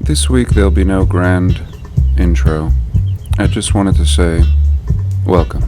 This week there'll be no grand intro. I just wanted to say, welcome.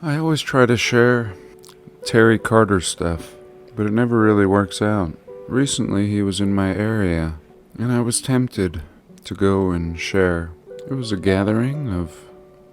I always try to share Terry Carter stuff, but it never really works out. Recently he was in my area, and I was tempted to go and share. It was a gathering of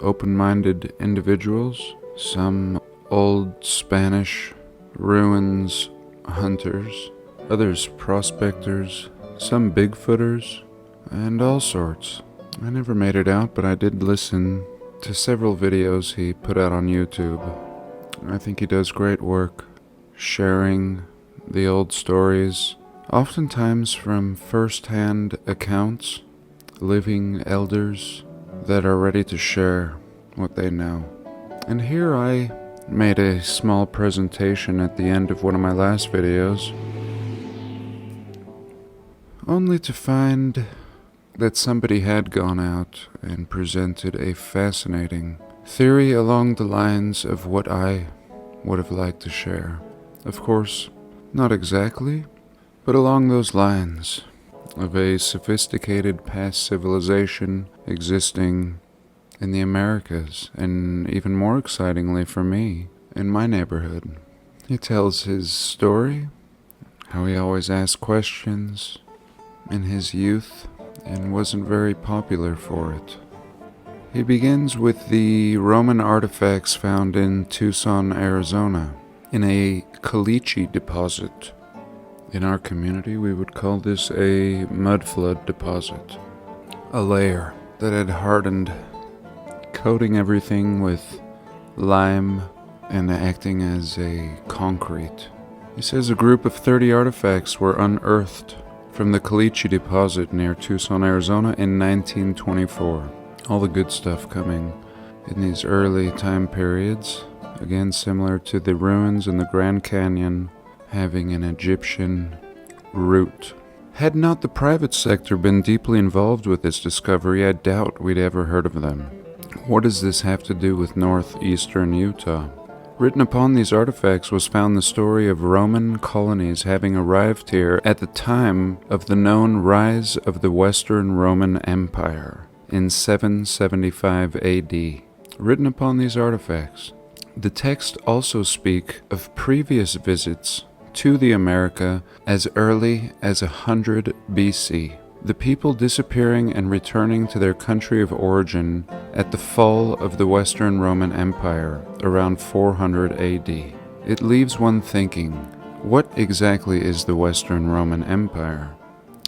open-minded individuals, some old Spanish ruins hunters, others prospectors, some Bigfooters, and all sorts. I never made it out, but I did listen to several videos he put out on YouTube. I think he does great work sharing the old stories, oftentimes from first-hand accounts, living elders that are ready to share what they know. And here I made a small presentation at the end of one of my last videos, only to find that somebody had gone out and presented a fascinating theory along the lines of what I would have liked to share. Of course, not exactly, but along those lines of a sophisticated past civilization existing in the Americas, and even more excitingly for me, in my neighborhood. He tells his story, how he always asked questions in his youth, and wasn't very popular for it. He begins with the Roman artifacts found in Tucson, Arizona, in a caliche deposit. In our community, we would call this a mudflood deposit. A layer that had hardened, coating everything with lime and acting as a concrete. He says a group of 30 artifacts were unearthed from the caliche deposit near Tucson, Arizona in 1924. All the good stuff coming in these early time periods. Again, similar to the ruins in the Grand Canyon having an Egyptian root. Had not the private sector been deeply involved with this discovery, I doubt we'd ever heard of them. What does this have to do with northeastern Utah? Written upon these artifacts was found the story of Roman colonies having arrived here at the time of the known rise of the Western Roman Empire in 775 AD. Written upon these artifacts. The texts also speak of previous visits to the America as early as 100 BC. The people disappearing and returning to their country of origin at the fall of the Western Roman Empire around 400 AD. It leaves one thinking, what exactly is the Western Roman Empire?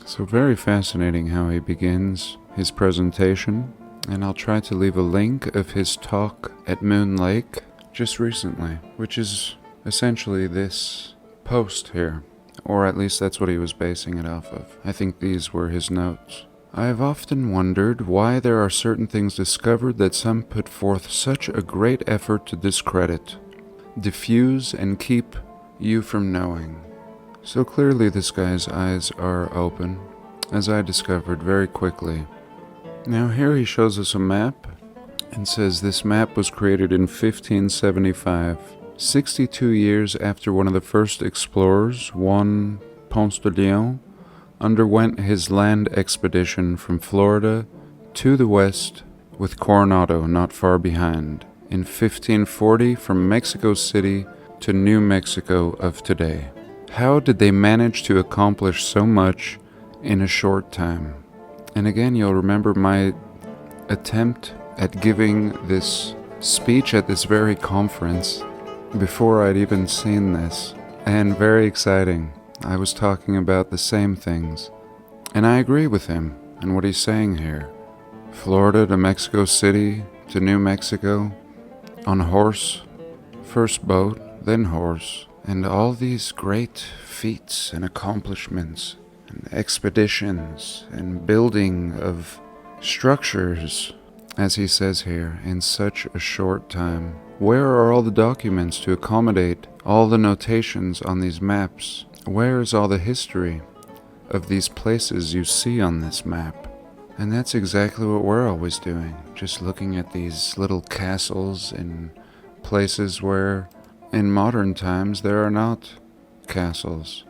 So very fascinating how he begins his presentation, and I'll try to leave a link of his talk at Moon Lake just recently, which is essentially this post here. Or at least that's what he was basing it off of. I think these were his notes. I have often wondered why there are certain things discovered that some put forth such a great effort to discredit, diffuse, and keep you from knowing. So clearly this guy's eyes are open, as I discovered very quickly. Now here he shows us a map, and says this map was created in 1575. 62 years after one of the first explorers, Juan Ponce de Leon, underwent his land expedition from Florida to the west with Coronado not far behind. In 1540, from Mexico City to New Mexico of today. How did they manage to accomplish so much in a short time? And again, you'll remember my attempt at giving this speech at this very conference before I'd even seen this, and very exciting. I was talking about the same things, and I agree with him and what he's saying here. Florida to Mexico City to New Mexico, on horse, first boat, then horse, and all these great feats and accomplishments and expeditions and building of structures, as he says here, in such a short time. Where are all the documents to accommodate all the notations on these maps? Where is all the history of these places you see on this map? And that's exactly what we're always doing, just looking at these little castles in places where, in modern times, there are not castles,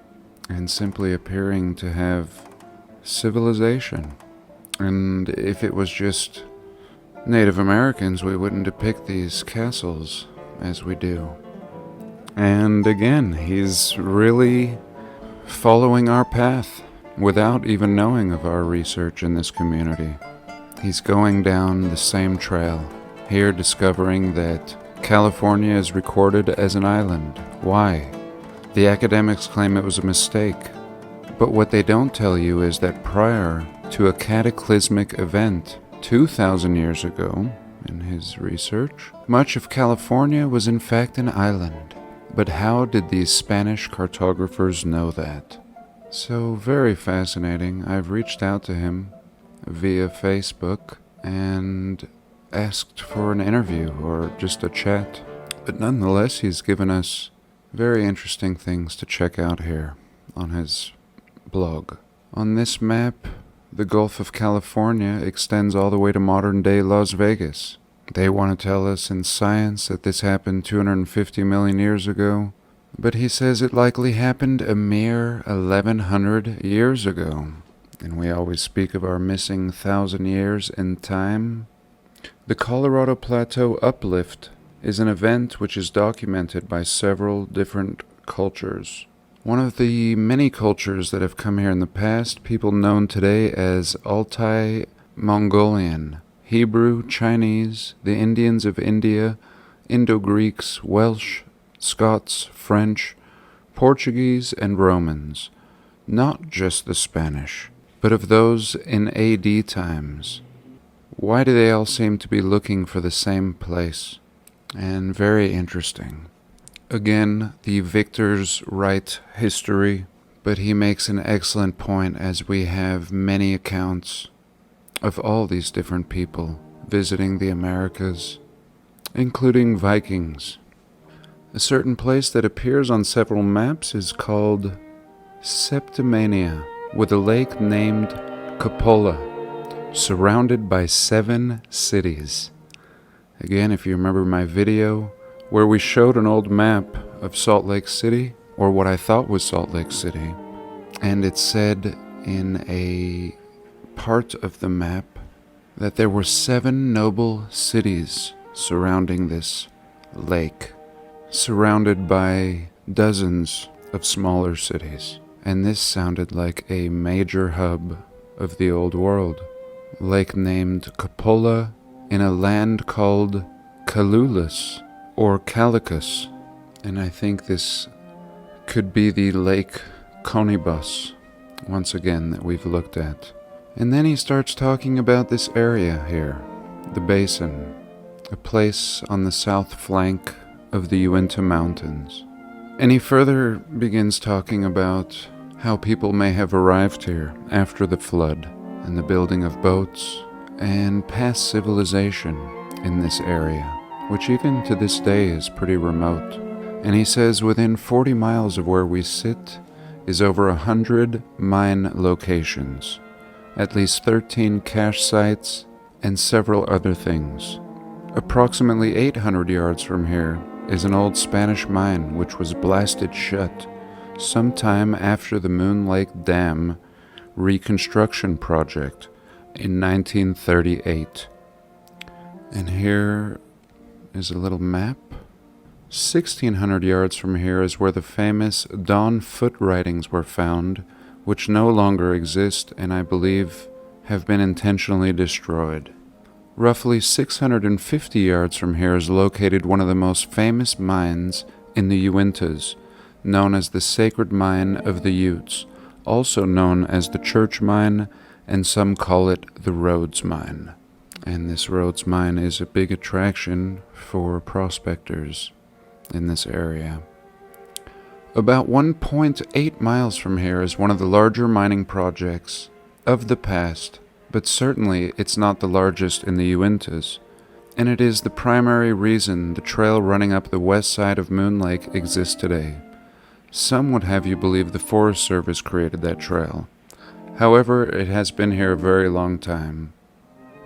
and simply appearing to have civilization. And if it was just Native Americans, we wouldn't depict these castles as we do. And again, he's really following our path without even knowing of our research in this community. He's going down the same trail, here discovering that California is recorded as an island. Why? The academics claim it was a mistake. But what they don't tell you is that prior to a cataclysmic event 2,000 years ago, in his research, much of California was in fact an island. But how did these Spanish cartographers know that? So very fascinating. I've reached out to him via Facebook and asked for an interview or just a chat. But nonetheless, he's given us very interesting things to check out here on his blog. On this map, the Gulf of California extends all the way to modern-day Las Vegas. They want to tell us in science that this happened 250 million years ago, but he says it likely happened a mere 1,100 years ago. And we always speak of our missing 1,000 years in time. The Colorado Plateau uplift is an event which is documented by several different cultures. One of the many cultures that have come here in the past, people known today as Altai-Mongolian, Hebrew, Chinese, the Indians of India, Indo-Greeks, Welsh, Scots, French, Portuguese, and Romans. Not just the Spanish, but of those in AD times. Why do they all seem to be looking for the same place? And very interesting. Again, the victors write history, but he makes an excellent point as we have many accounts of all these different people visiting the Americas, including Vikings. A certain place that appears on several maps is called Septimania, with a lake named Coppola, surrounded by 7 cities. Again, if you remember my video where we showed an old map of Salt Lake City, or what I thought was Salt Lake City, and it said in a part of the map that there were 7 noble cities surrounding this lake, surrounded by dozens of smaller cities. And this sounded like a major hub of the old world. Lake named Coppola in a land called Calulus or Calicus. And I think this could be the Lake Conibus, once again, that we've looked at. And then he starts talking about this area here, the basin, a place on the south flank of the Uinta Mountains. And he further begins talking about how people may have arrived here after the flood and the building of boats and past civilization in this area, which even to this day is pretty remote. And he says within 40 miles of where we sit is over 100 mine locations, at least 13 cache sites, and several other things. Approximately 800 yards from here is an old Spanish mine which was blasted shut sometime after the Moon Lake Dam reconstruction project in 1938. And here is a little map. 1,600 yards from here is where the famous Dawn foot writings were found, which no longer exist and I believe have been intentionally destroyed. Roughly 650 yards from here is located one of the most famous mines in the Uintas, known as the Sacred Mine of the Utes, also known as the Church Mine, and some call it the Rhodes Mine. And this Rhodes Mine is a big attraction for prospectors in this area. About 1.8 miles from here is one of the larger mining projects of the past, but certainly it's not the largest in the Uintas, and it is the primary reason the trail running up the west side of Moon Lake exists today. Some would have you believe the Forest Service created that trail. However, it has been here a very long time.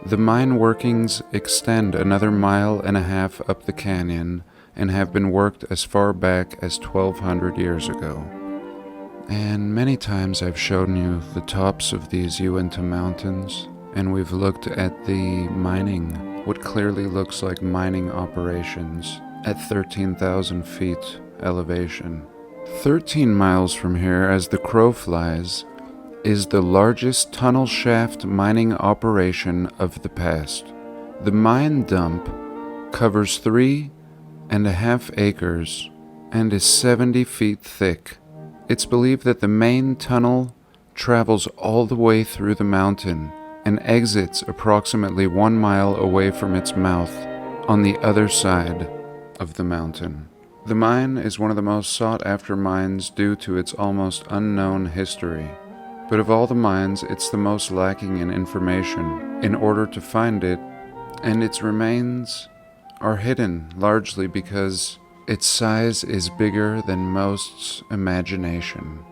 The mine workings extend another 1.5 miles up the canyon and have been worked as far back as 1,200 years ago. And many times I've shown you the tops of these Uinta mountains, and we've looked at the mining, what clearly looks like mining operations at 13,000 feet elevation. 13 miles from here, as the crow flies, is the largest tunnel shaft mining operation of the past. The mine dump covers 3.5 acres and is 70 feet thick. It's believed that the main tunnel travels all the way through the mountain and exits approximately 1 mile away from its mouth on the other side of the mountain. The mine is one of the most sought-after mines due to its almost unknown history. But of all the mines, it's the most lacking in information in order to find it, and its remains are hidden largely because its size is bigger than most's imagination.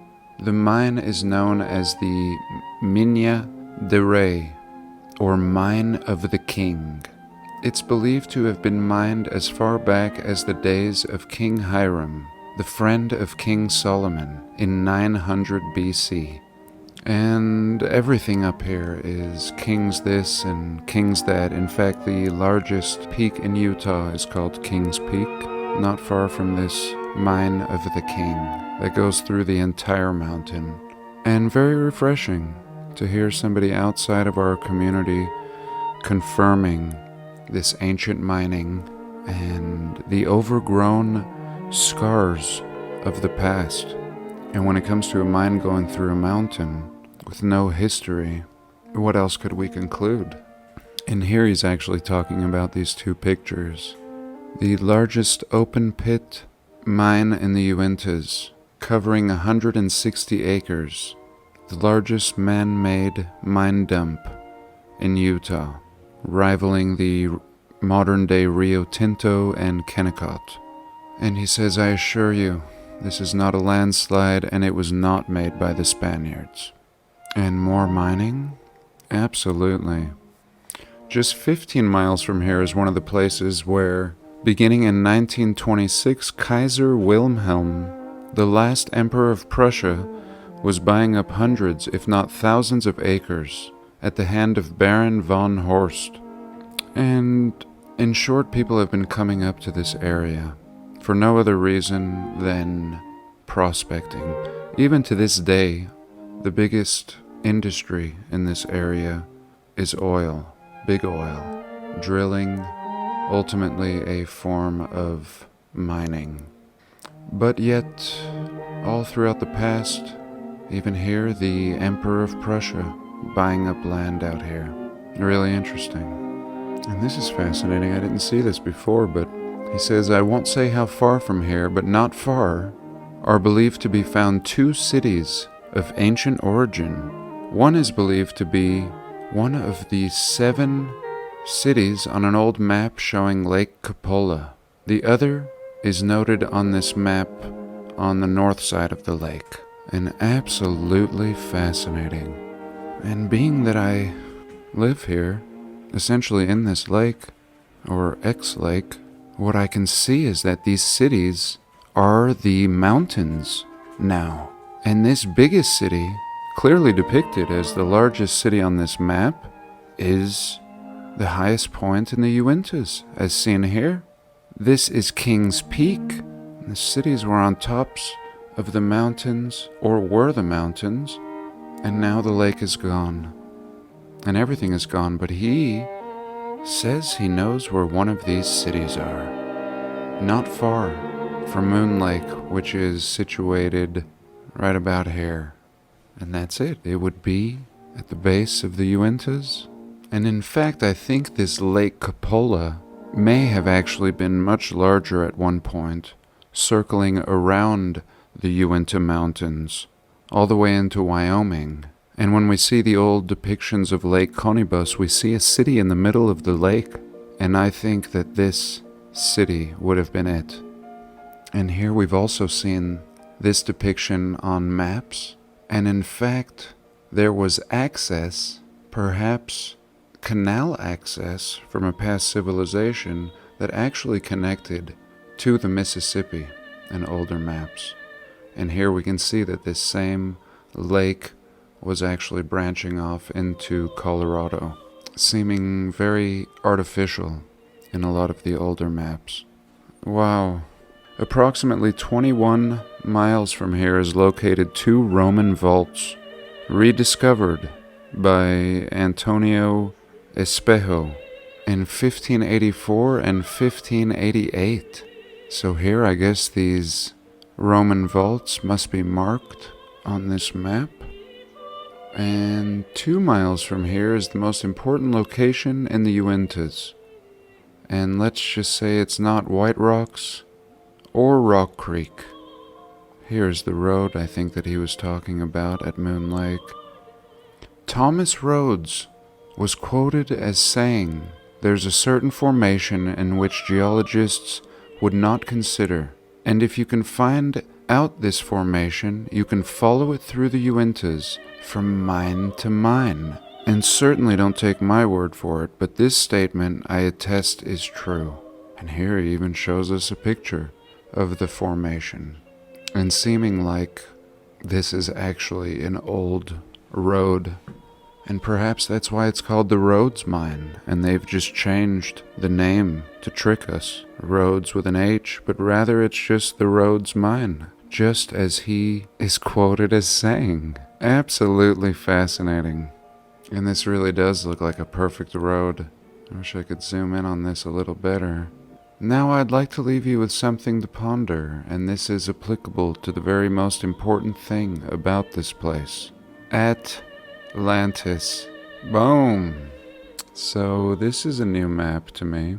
The mine is known as the Mina de Rey, or Mine of the King. It's believed to have been mined as far back as the days of King Hiram, the friend of King Solomon, in 900 BC. And everything up here is King's this and King's that. In fact, the largest peak in Utah is called King's Peak, not far from this Mine of the King that goes through the entire mountain. And very refreshing to hear somebody outside of our community confirming this ancient mining and the overgrown scars of the past. And when it comes to a mine going through a mountain with no history, what else could we conclude? And here he's actually talking about these two pictures. The largest open pit mine in the Uintas, covering 160 acres. The largest man-made mine dump in Utah, rivaling the modern-day Rio Tinto and Kennecott. And he says, I assure you, this is not a landslide, and it was not made by the Spaniards. And more mining? Absolutely. Just 15 miles from here is one of the places where, beginning in 1926, Kaiser Wilhelm, the last emperor of Prussia, was buying up hundreds, if not thousands of acres at the hand of Baron von Horst. And in short, people have been coming up to this area for no other reason than prospecting. Even to this day, the biggest industry in this area is oil, big oil, drilling, ultimately a form of mining. But yet, all throughout the past, even here, the Emperor of Prussia buying up land out here. Really interesting. And this is fascinating. I didn't see this before, but he says, I won't say how far from here, but not far, are believed to be found 2 cities of ancient origin. One is believed to be one of the 7 cities on an old map showing Lake Cupola. The other is noted on this map on the north side of the lake. And absolutely fascinating. And being that I live here, essentially in this lake, or ex-lake, what I can see is that these cities are the mountains now. And this biggest city, clearly depicted as the largest city on this map, is the highest point in the Uintas, as seen here. This is King's Peak. The cities were on tops of the mountains, or were the mountains, and now the lake is gone. And everything is gone, but he says he knows where one of these cities are. Not far from Moon Lake, which is situated right about here. And that's it. It would be at the base of the Uintas. And in fact, I think this Lake Cupola may have actually been much larger at one point, circling around the Uinta Mountains, all the way into Wyoming. And when we see the old depictions of Lake Conibus, we see a city in the middle of the lake, and I think that this city would have been it. And here we've also seen this depiction on maps, and in fact, there was access, perhaps canal access from a past civilization that actually connected to the Mississippi in older maps. And here we can see that this same lake was actually branching off into Colorado, seeming very artificial in a lot of the older maps. Wow. Approximately 21 miles from here is located two Roman vaults, rediscovered by Antonio Espejo in 1584 and 1588. So here I guess these Roman vaults must be marked on this map. And 2 miles from here is the most important location in the Uintas. And let's just say it's not White Rocks or Rock Creek. Here's the road I think that he was talking about at Moon Lake. Thomas Rhodes was quoted as saying, "There's a certain formation in which geologists would not consider, and if you can find out this formation, you can follow it through the Uintas from mine to mine." And certainly don't take my word for it, but this statement I attest is true. And here he even shows us a picture of the formation, and seeming like this is actually an old road. And perhaps that's why it's called the Rhodes Mine, and they've just changed the name to trick us. Rhodes with an H, but rather it's just the Rhodes Mine, just as he is quoted as saying. Absolutely fascinating. And this really does look like a perfect road. I wish I could zoom in on this a little better. Now I'd like to leave you with something to ponder, and this is applicable to the very most important thing about this place. Atlantis. Boom! So this is a new map to me.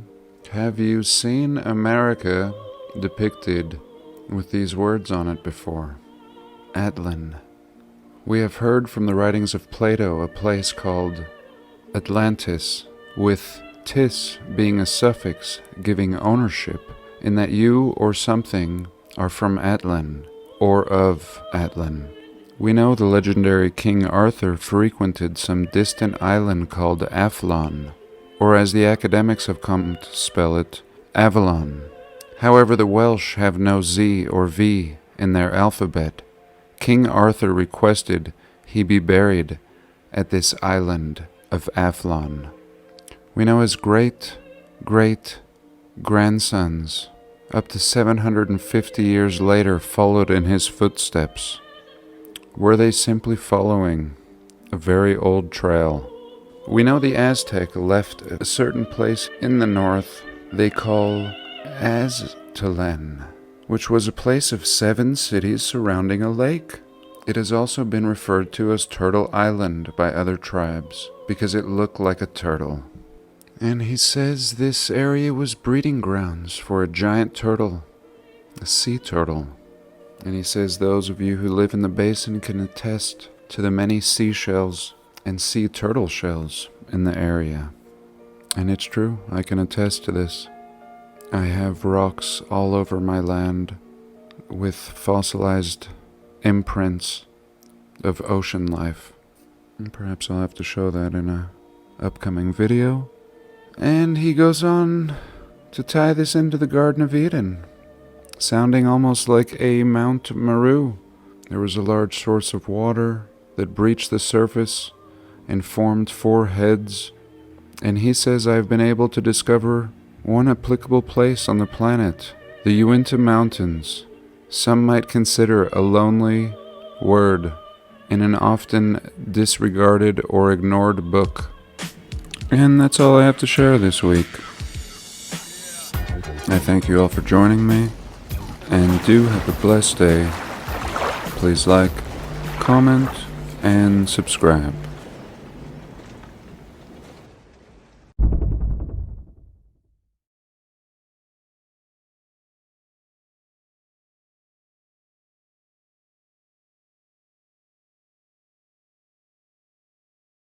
Have you seen America depicted with these words on it before? Atlan. We have heard from the writings of Plato a place called Atlantis, with tis being a suffix giving ownership, in that you or something are from Atlan, or of Atlan. We know the legendary King Arthur frequented some distant island called Aflon, or as the academics have come to spell it, Avalon. However, the Welsh have no Z or V in their alphabet. King Arthur requested he be buried at this island of Aflon. We know his great-great-grandsons, up to 750 years later, followed in his footsteps. Were they simply following a very old trail? We know the Aztec left a certain place in the north they call Aztlan, which was a place of 7 cities surrounding a lake. It has also been referred to as Turtle Island by other tribes, because it looked like a turtle. And he says this area was breeding grounds for a giant turtle, a sea turtle. And he says those of you who live in the basin can attest to the many seashells and sea turtle shells in the area. And it's true, I can attest to this. I have rocks all over my land with fossilized imprints of ocean life. And perhaps I'll have to show that in an upcoming video. And he goes on to tie this into the Garden of Eden, sounding almost like a Mount Meru. There was a large source of water that breached the surface and formed 4 heads. And he says, I've been able to discover one applicable place on the planet, the Uinta Mountains. Some might consider a lonely word in an often disregarded or ignored book. And that's all I have to share this week. I thank you all for joining me, and do have a blessed day. Please like, comment, and subscribe.